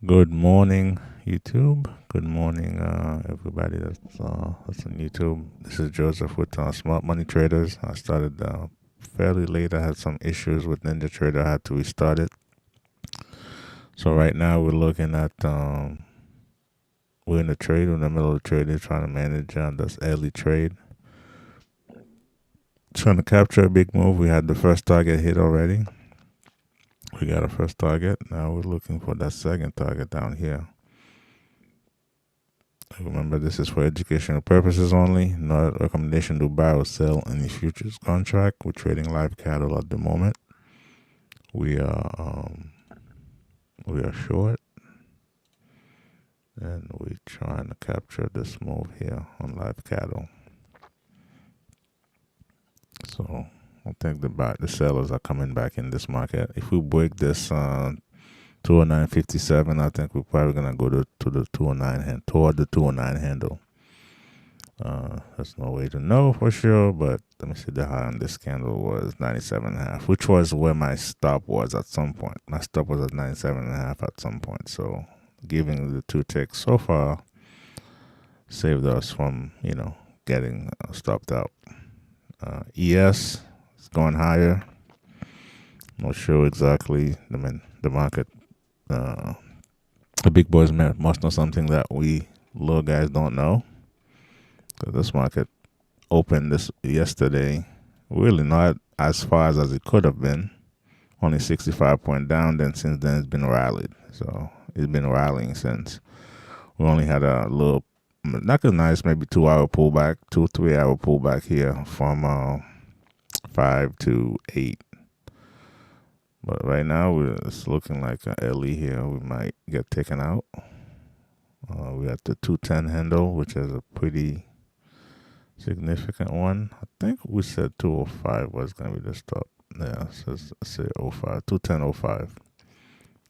Good morning, YouTube. Good morning, everybody that's on YouTube. This is Joseph with Smart Money Traders. I started fairly late. I had some issues with Ninja Trader. I had to restart it. So right now we're looking at we're in the trade. We're in the middle of the trade. They're trying to manage this early trade. Trying to capture a big move. We had the first target hit already. We got a first target. Now we're looking for that second target down here. Remember, this is for educational purposes only. Not a recommendation to buy or sell any futures contract. We're trading live cattle at the moment. We are short, and we're trying to capture this move here on live cattle. So I think the sellers are coming back in this market. If we break this 209.57, I think we're probably gonna go to the 209 toward the 209 handle. There's no way to know for sure, but let me see. The high on this candle was 97.5, which was where my stop was at some point. My stop was at 97.5 at some point. So giving the two ticks so far saved us from, getting stopped out. ES is going higher. Not sure exactly. I mean, the market, the big boys must know something that we little guys don't know. Because this market opened this yesterday, really not as far as it could have been. Only 65 point down. Then since then it's been rallied. So it's been rallying since. We only had a little, not a nice, maybe 2 hour pullback, 2-3 hour pullback here from 5 to 8. But right now it's looking like an early here. We might get taken out. We got the 210 handle, which is a pretty significant one. I think we said 205 was going to be the stop. Yeah, so let's say 05, 210.05.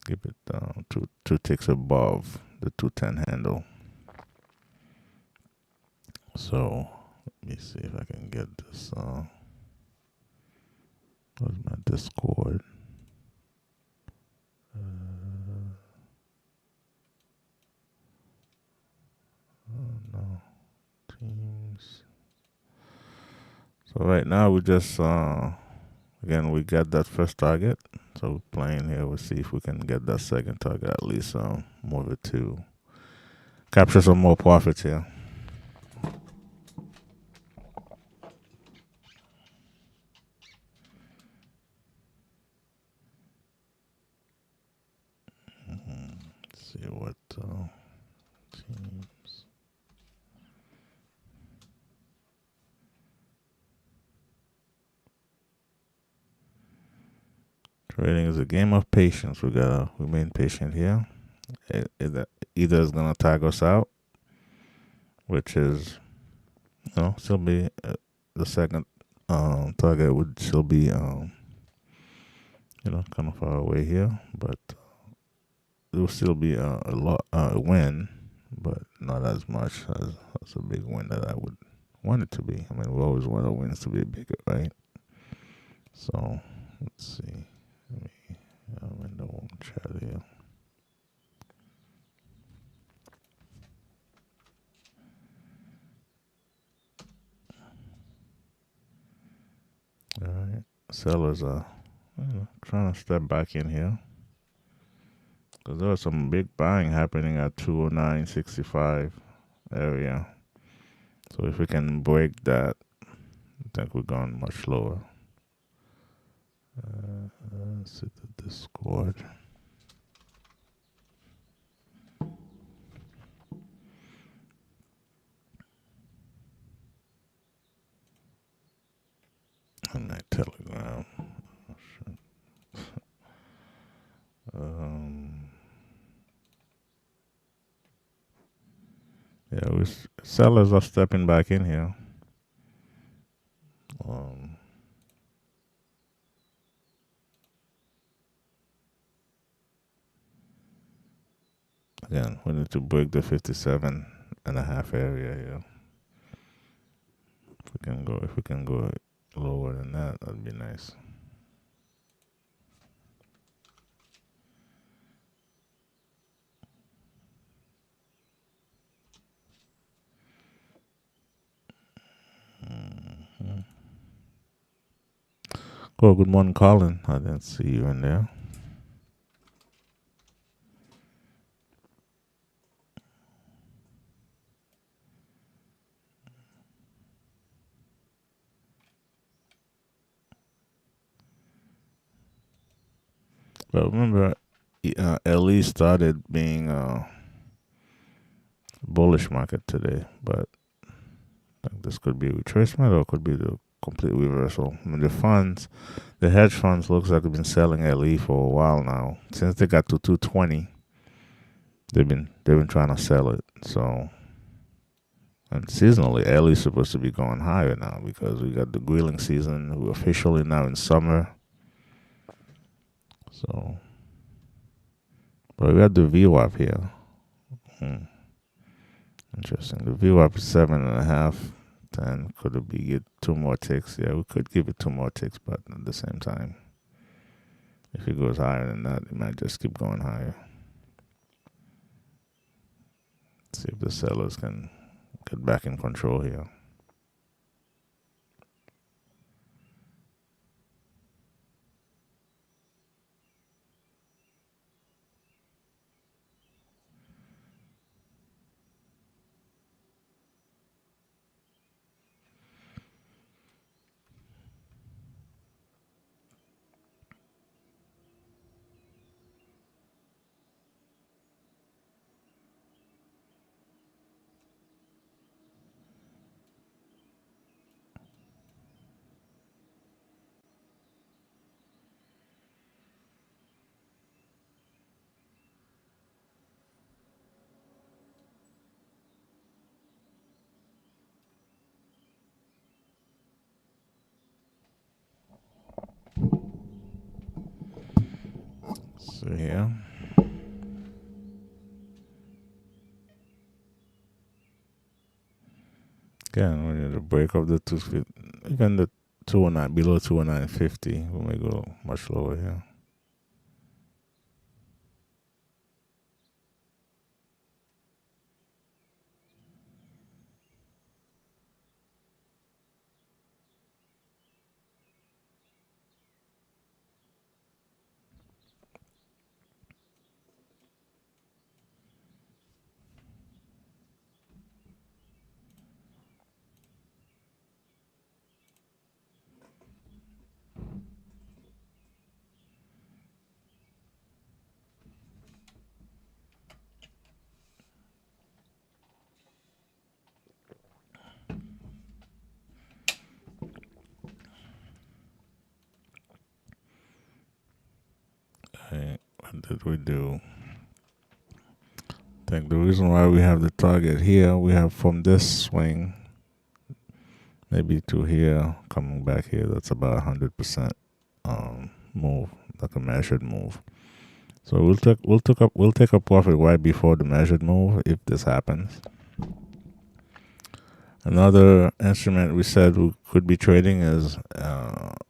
Keep it down, two ticks above the 210 handle. So let me see if I can get this. Where's my Discord? Oh no, Teams. So right now we just again we got that first target. So we're playing here. We'll see if we can get that second target at least. Move it to capture some more profits here. Let's see what teams. Trading is a game of patience. We gotta remain patient here. Either is gonna tag us out, which is, still be the second target would still be, kind of far away here, but it will still be a win, but not as much as a big win that I would want it to be. I mean, we always want our wins to be bigger, right? So let's see. I'm in the wrong chat here. All right, sellers are trying to step back in here because there was some big buying happening at 209.65 area. So if we can break that, I think we're going much lower. Let's see the Discord. On my Telegram. Oh, shit. Yeah, sellers are stepping back in here. Again, we need to break the 57.5 area here. If we can go lower than that, that'd be nice. Oh, good morning, Colin. I didn't see you in there. But remember, LE started being bullish market today, but this could be a retracement or it could be the complete reversal. I mean, the hedge funds looks like they've been selling LE for a while now. Since they got to 220, they've been trying to sell it. So, and seasonally, LE is supposed to be going higher now because we got the grilling season. We're officially now in summer. So, but we got the VWAP here. Interesting. The VWAP is 7.5. Then could it be get 2 more ticks? Yeah, we could give it 2 more ticks, but at the same time, if it goes higher than that, it might just keep going higher. See if the sellers can get back in control here. So here. Again, we need to break up the 250, even the 209, below 209.50. We may go much lower here. Hey, what did we do? I think the reason why we have the target here, we have from this swing, maybe to here, coming back here, that's about 100% move, like a measured move. So we'll take a profit right before the measured move if this happens. Another instrument we said we could be trading is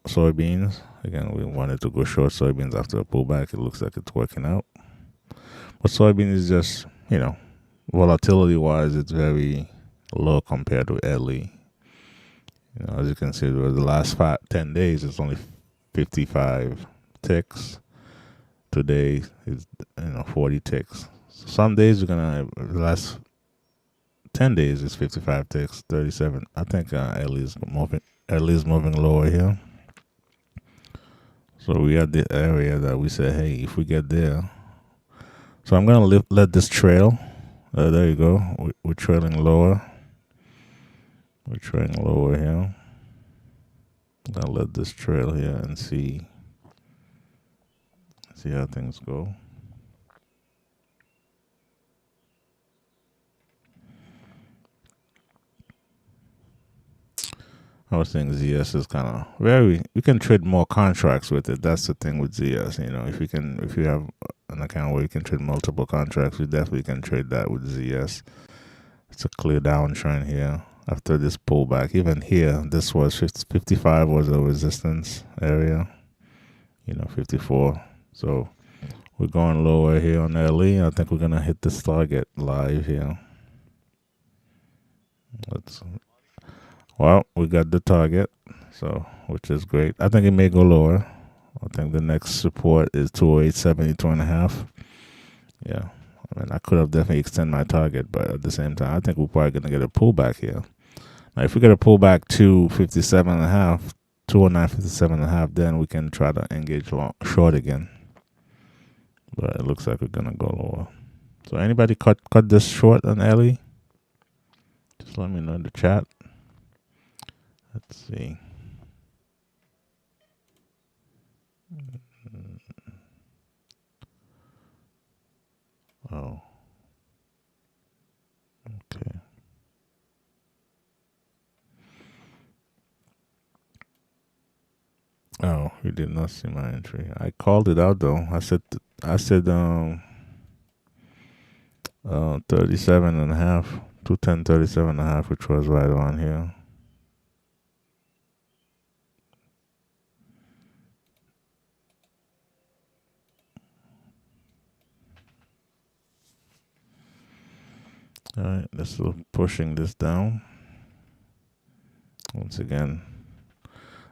soybeans. Again, we wanted to go short soybeans after a pullback. It looks like it's working out. But soybean is just, volatility wise, it's very low compared to LE. As you can see, the last 10 days, it's only 55 ticks. Today is 40 ticks. So some days the last 10 days is 55 ticks, 37. I think LE is moving lower here. So we are the area that we say, hey, if we get there. So I'm going to let this trail. There you go. We're trailing lower. We're trailing lower here. I'm going to let this trail here and see how things go. I was saying ZS is kind of we can trade more contracts with it. That's the thing with ZS. If you have an account where you can trade multiple contracts, we definitely can trade that with ZS. It's a clear downtrend here after this pullback. Even here, this was 55 was a resistance area. 54. So we're going lower here on LE. I think we're gonna hit this target live here. Well, we got the target. So, which is great. I think it may go lower. I think the next support is 208.72.5. Yeah. I mean, I could have definitely extended my target, but at the same time, I think we're probably going to get a pullback here. Now, if we get a pullback to 57.5, 209.57.5, then we can try to engage long, short again. But it looks like we're going to go lower. So anybody cut this short on Ellie? Just let me know in the chat. Let's see. Oh. Okay. Oh, you did not see my entry. I called it out though. I said 37.5, 210.37.5, which was right on here. All right, let's look pushing this down. Once again,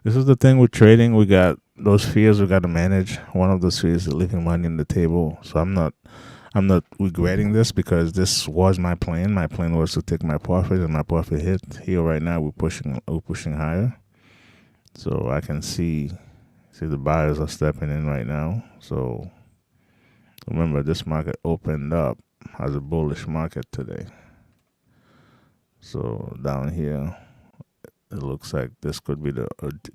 this is the thing with trading. We got those fears we got to manage. One of those fears is leaving money on the table. So I'm not regretting this because this was my plan. My plan was to take my profit, and my profit hit. Here right now we're pushing higher. So I can see the buyers are stepping in right now. So remember, this market opened up as a bullish market today. So down here, it looks like this could be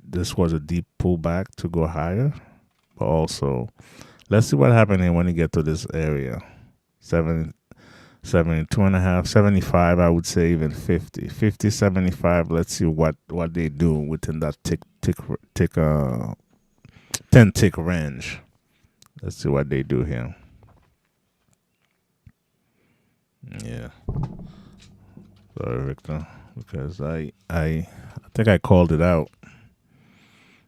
this was a deep pullback to go higher. But also, let's see what happened here when you get to this area. 72.5, 75, I would say even 50. 50, 75, let's see what they do within that 10 tick range. Let's see what they do here. Yeah. Sorry, Victor, because I think I called it out,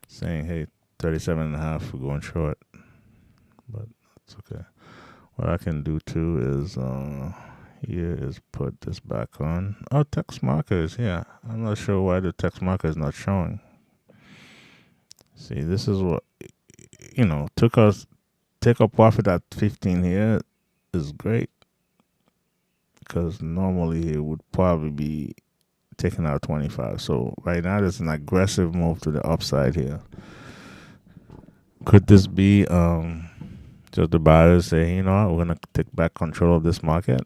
saying, hey, 37.5, we're going short. But that's okay. What I can do too is here is put this back on. Oh, text marker is here. I'm not sure why the text marker is not showing. See, this is what, take a profit at 15 here is great, because normally it would probably be taking out 25. So right now there's an aggressive move to the upside here. Could this be just the buyers say, you know what, we're going to take back control of this market?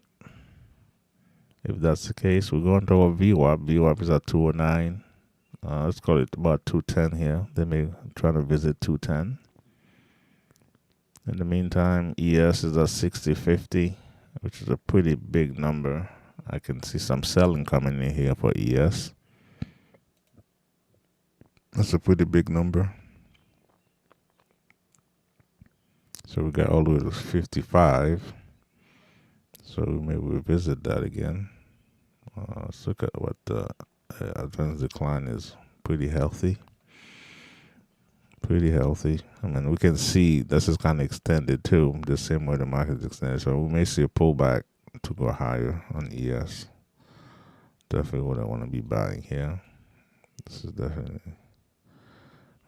If that's the case, we're going to our VWAP. VWAP is at 209. Let's call it about 210 here. They may try to visit 210. In the meantime, ES is at 60.50, which is a pretty big number. I can see some selling coming in here for ES. That's a pretty big number. So we got all the way to 55. So we may revisit that again. Let's look at what the advanced decline is. Pretty healthy. Pretty healthy. I mean, we can see this is kind of extended too, the same way the market is extended. So we may see a pullback to go higher on ES. Definitely what I want to be buying here. This is definitely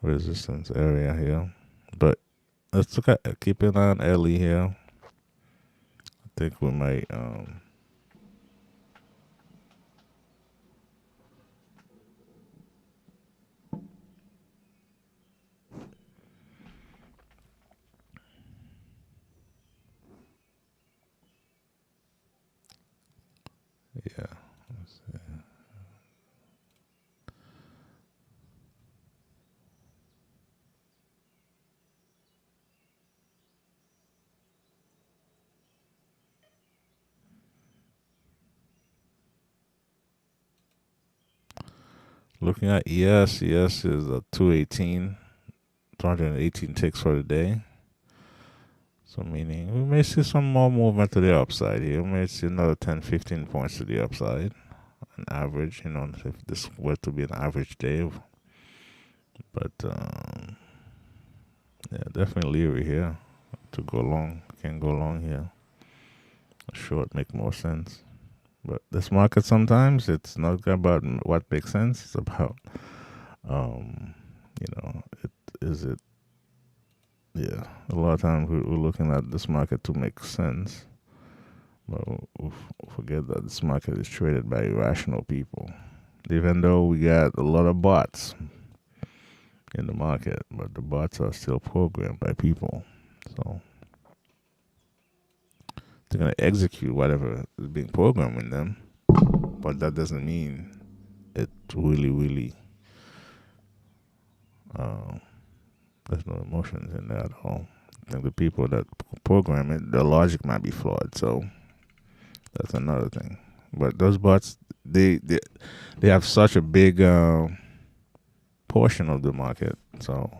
resistance area here. But let's look at, keep an eye on LE here. I think we might yeah. Let's see. Looking at ES is a 218 ticks for the day. So meaning we may see some more movement to the upside here. We may see another 10, 15 points to the upside. An average, if this were to be an average day. But yeah, definitely leery here to go long. Can't go long here. A short make more sense. But this market sometimes it's not about what makes sense. It's about Um, it is it. Yeah, a lot of times we're looking at this market to make sense, but we forget that this market is traded by irrational people. Even though we got a lot of bots in the market, but the bots are still programmed by people. So they're gonna execute whatever is being programmed in them, but that doesn't mean it really. Uh, there's no emotions in there at all. I think the people that program it, the logic might be flawed. So that's another thing. But those bots, they have such a big portion of the market. So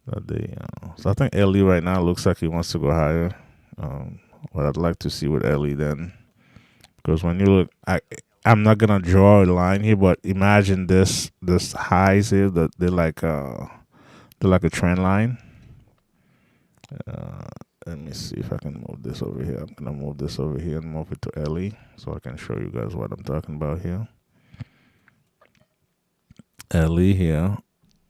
that so I think LE right now looks like he wants to go higher. What I'd like to see with LE then, because when you look, I'm not gonna draw a line here, but imagine this highs here that they're like a trend line. Uh, Let me see if I can move this over here. I'm gonna move this over here and move it to LE so I can show you guys what I'm talking about here. LE here.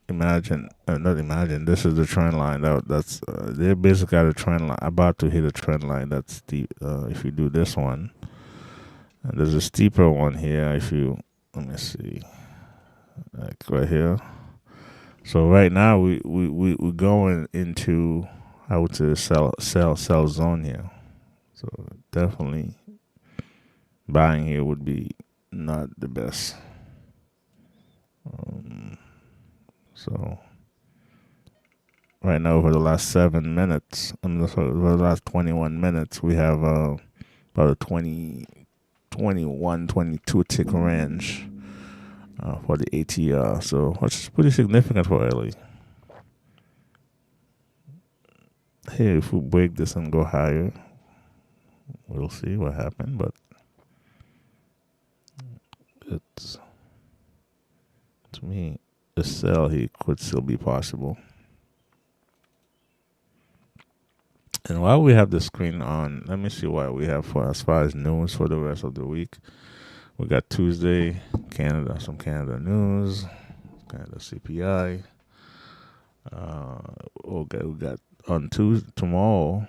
Imagine, not imagine. This is the trend line. That's they're basically at a trend line, about to hit a trend line. That's steep. If you do this one, and there's a steeper one here. If you let me see, like right here. So right now we're going into, I would say, sell zone here. So definitely buying here would be not the best. So right now, over the last 7 minutes, sorry, over the last 21 minutes, we have about a 21, 22 tick range for the ATR. So which is pretty significant for LA. Here, if we break this and go higher, we'll see what happens. But it's, to me, the sell here could still be possible. And while we have the screen on, let me see what we have for as far as news for the rest of the week. We got Tuesday, some Canada news, Canada CPI. We got on Tuesday, tomorrow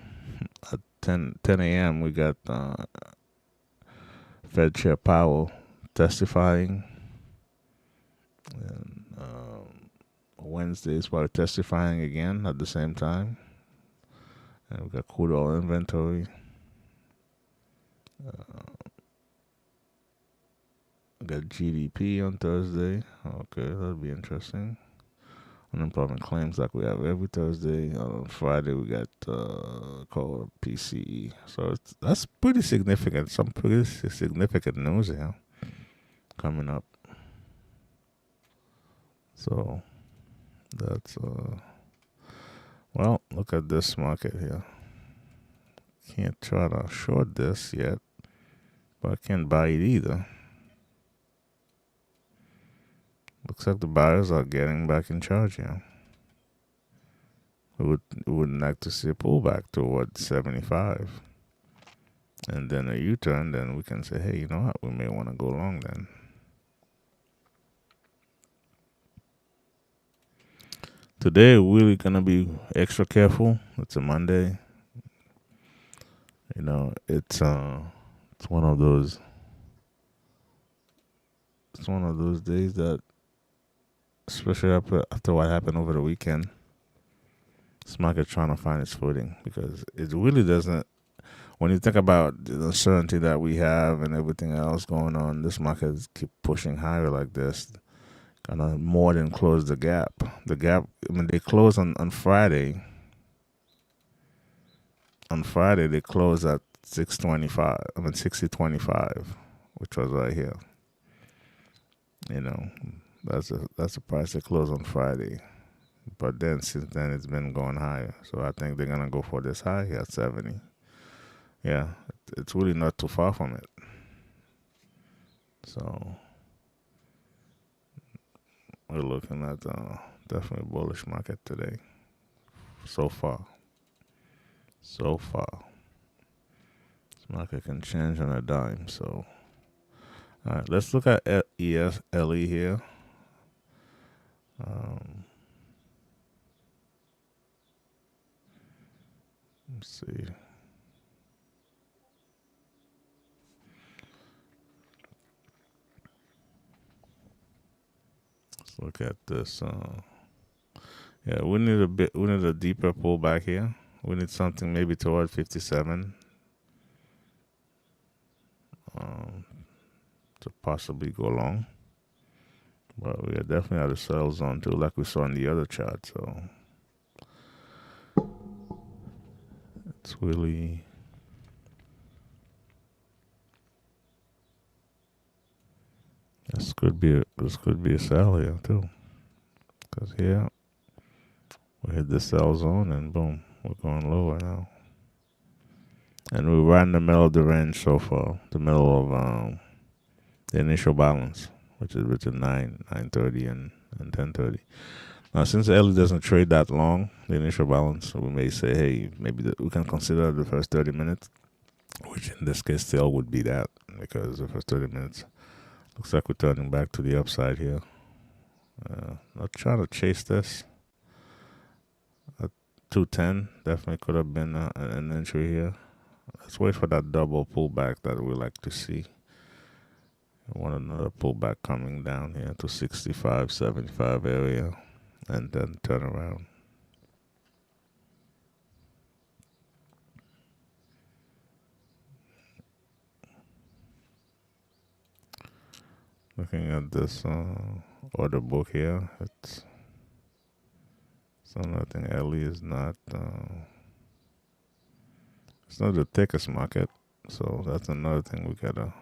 at 10 a.m. we got Fed Chair Powell testifying. And Wednesday is probably testifying again at the same time. And we got crude oil inventory. We got GDP on Thursday. Okay, that'll be interesting. Unemployment claims like we have every Thursday. On Friday we got called PCE. So that's pretty significant. Some pretty significant news here coming up. So that's well, look at this market here. Can't try to short this yet, but I can't buy it either. Looks like the buyers are getting back in charge here. We would like to see a pullback toward 75. And then a U-turn, then we can say, hey, you know what, we may want to go long then. Today, we're really going to be extra careful. It's a Monday. It's one of those days that, especially after what happened over the weekend, this market trying to find its footing, because it really doesn't. When you think about the uncertainty that we have and everything else going on, this market keep pushing higher like this, kind of more than close the gap. The gap, they closed on Friday. On Friday, they closed at 60.25, which was right here. That's the price they closed on Friday. But then since then, it's been going higher. So I think they're gonna go for this high here at 70. Yeah, it's really not too far from it. So we're looking at definitely a bullish market today. So far. This market can change on a dime. So, all right, let's look at LE here. Um, let's see. Let's look at this. Yeah, we need a bit. We need a deeper pullback here. We need something maybe toward 57 to possibly go long. But we are definitely at a sell zone too, like we saw in the other chart. So it's really this could be a sell here too, because here we hit the sell zone and boom, we're going lower now. And we're right in the middle of the range so far, the middle of the initial balance, which is between 9:30 and 10:30. Now, since Ellie doesn't trade that long, the initial balance, we may say, hey, maybe we can consider the first 30 minutes, which in this case still would be that, because the first 30 minutes looks like we're turning back to the upside here. Not trying to chase this. 210 definitely could have been an entry here. Let's wait for that double pullback that we like to see. I want another pullback coming down here to 65, 75 area, and then turn around. Looking at this order book here, it's something I think Ellie is not. It's not the thickest market, so that's another thing we gotta.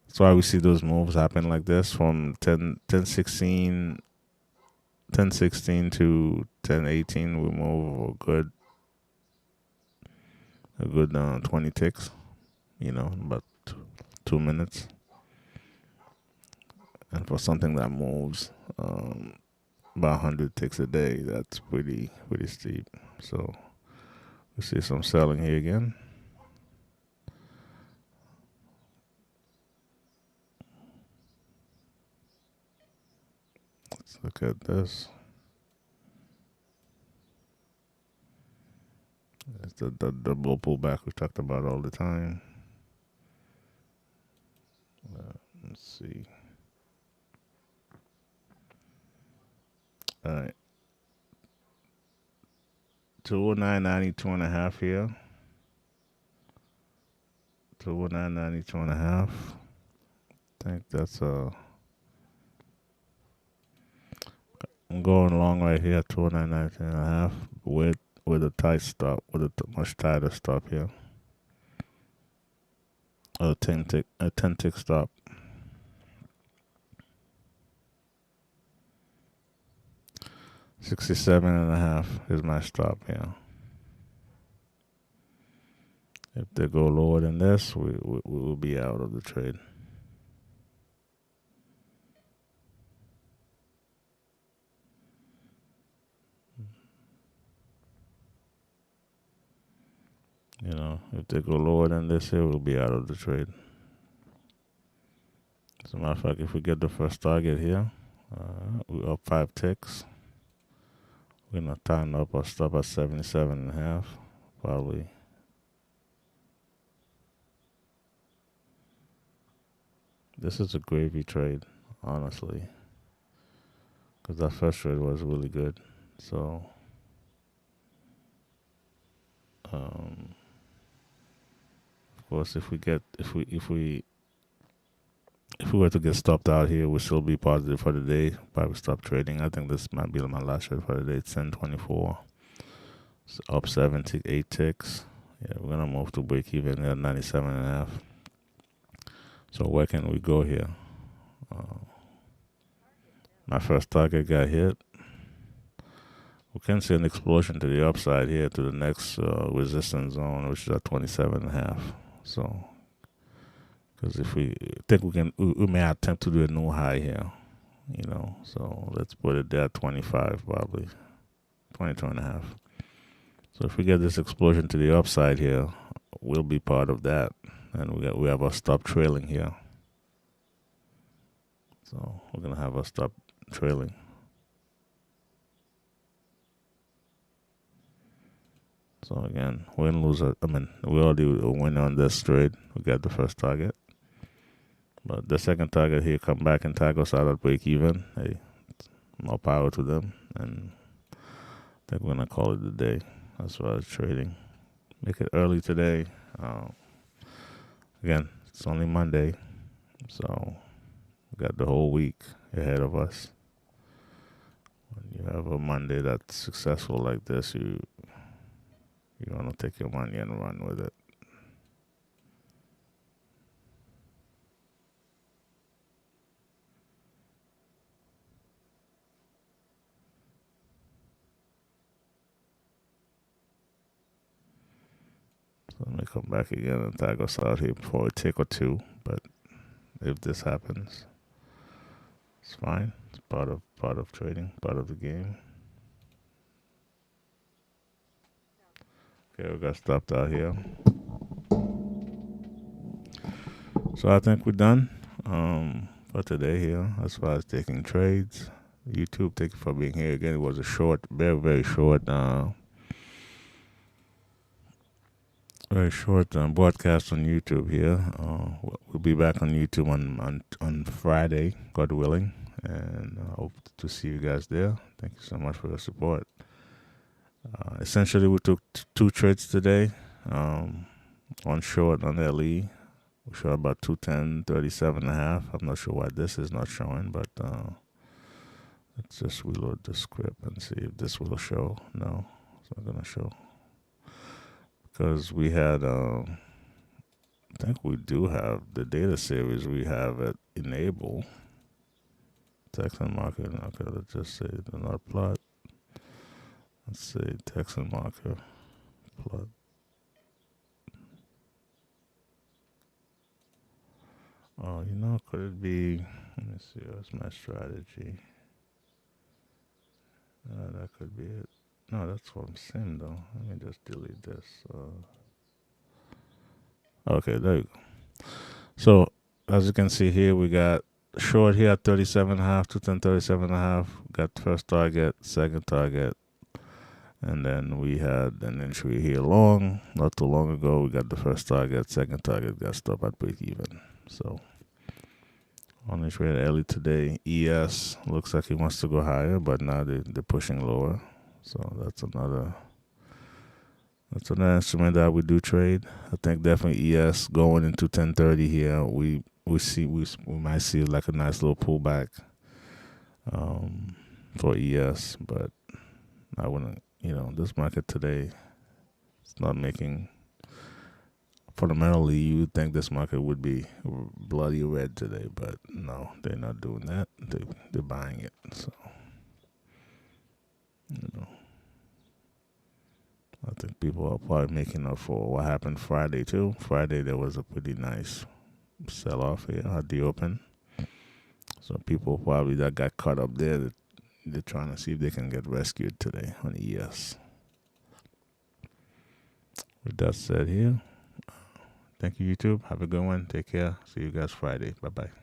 That's why we see those moves happen like this from 1016 to 1018. We move a good 20 ticks, about 2 minutes. And for something that moves about 100 ticks a day, that's pretty steep. So we see some selling here again. Let's look at this. It's the double pullback we talked about all the time. Let's see. All right. 209.90, 2.5 here. 209.90, 2.5. I think that's I'm going long right here, 209.90, 2.5 with a tight stop, with a much tighter stop here. A 10 tick stop. 67.5 is my stop here. If they go lower than this, we will be out of the trade. If they go lower than this here, we'll be out of the trade. As a matter of fact, if we get the first target here, we're up 5 ticks. We're going to tighten up our stop at 77.5, probably. This is a gravy trade, honestly, because that first trade was really good. So, of course, if we were to get stopped out here, we'll still be positive for the day. Probably stop trading. I think this might be my last trade for the day. It's 10.24. It's up 78 ticks. Yeah, we're gonna move to break even at 97.5. So where can we go here? My first target got hit. We can see an explosion to the upside here to the next resistance zone, which is at 27.5. So, because if we think we may attempt to do a new high here, So let's put it there at 25, probably 22.5. So if we get this explosion to the upside here, we'll be part of that, and we have our stop trailing here. So we're gonna have our stop trailing. So again, win, loser. We already win on this trade. We got the first target, but the second target here come back and tag us out at break even. Hey, more power to them, and I think we're gonna call it a day as far as trading. Make it early today. Again, it's only Monday, so we got the whole week ahead of us. When you have a Monday that's successful like this, you want to take your money and run with it. So let me come back again and tag us out here for a tick or two. But if this happens, it's fine. It's part of trading, part of the game. Okay, we got stopped out here. So I think we're done for today here as far as taking trades. YouTube, thank you for being here again. It was a short, very, very short, broadcast on YouTube here. We'll be back on YouTube on Friday, God willing, and I hope to see you guys there. Thank you so much for your support. Essentially, we took two trades today. One short on LE. We showed about 210.37.5. I'm not sure why this is not showing, but let's just reload the script and see if this will show. No, it's not gonna show because we had. I think we do have the data series. We have it enable. Text and marker. Okay, let's just say do not plot. Let's say text and marker plot. Oh, could it be? Let me see. What's my strategy? That could be it. No, that's from Sim though. Let me just delete this. Okay, there you go. So as you can see here, we got short here at 37.5, 210.37.5. Got first target, second target, and then we had an entry here long. Not too long ago, we got the first target, second target got stopped at break even. So only trade early today. ES looks like he wants to go higher, but now they're pushing lower. So that's another instrument that we do trade. I think definitely ES going into 1030 here. We might see like a nice little pullback for ES, but I wouldn't. This market today, it's not making. Fundamentally, you would think this market would be bloody red today, but no, they're not doing that. They're buying it. So, I think people are probably making up for what happened Friday too. Friday there was a pretty nice sell-off here at the open. So people probably that got caught up there, they're trying to see if they can get rescued today on ES. With that said here, thank you, YouTube. Have a good one. Take care. See you guys Friday. Bye-bye.